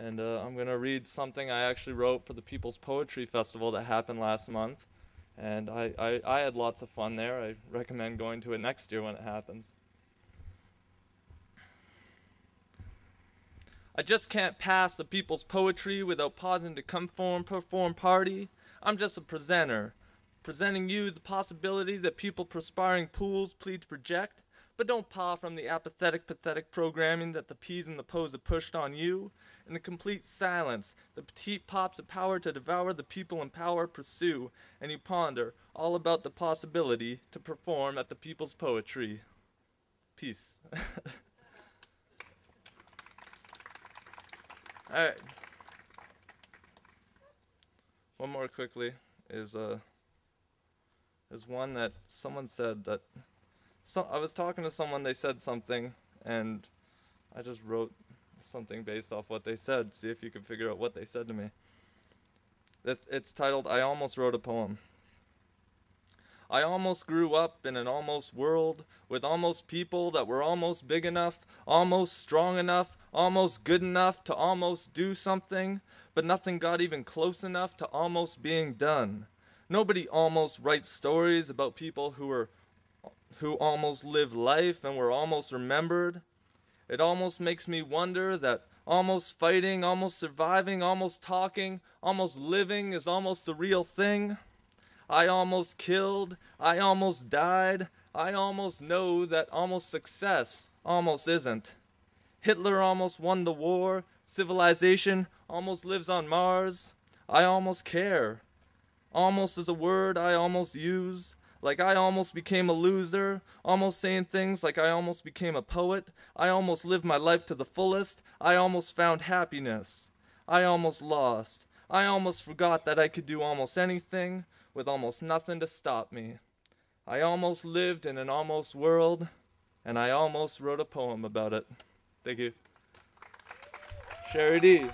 And I'm going to read something I actually wrote for the People's Poetry Festival that happened last month. And I had lots of fun there. I recommend going to it next year when it happens. I just can't pass the people's poetry without pausing to perform party. I'm just a presenter, presenting you the possibility that people perspiring pools plead to project, but don't paw from the apathetic, pathetic programming that the P's and the Po's have pushed on you. In the complete silence, the petite pops of power to devour the people in power pursue, and you ponder all about the possibility to perform at the people's poetry. Peace. All right. One more quickly is one that someone said that. I was talking to someone, they said something, and I just wrote something based off what they said. See if you can figure out what they said to me. It's titled, I Almost Wrote a Poem. I almost grew up in an almost world with almost people that were almost big enough, almost strong enough, almost good enough to almost do something, but nothing got even close enough to almost being done. Nobody almost writes stories about people who almost lived life and were almost remembered. It almost makes me wonder that almost fighting, almost surviving, almost talking, almost living is almost the real thing. I almost killed, I almost died, I almost know that almost success almost isn't. Hitler almost won the war, civilization almost lives on Mars. I almost care. Almost is a word I almost use, like I almost became a loser, almost saying things like I almost became a poet. I almost lived my life to the fullest, I almost found happiness. I almost lost. I almost forgot that I could do almost anything, with almost nothing to stop me. I almost lived in an almost world, and I almost wrote a poem about it. Thank you. Sheri-D.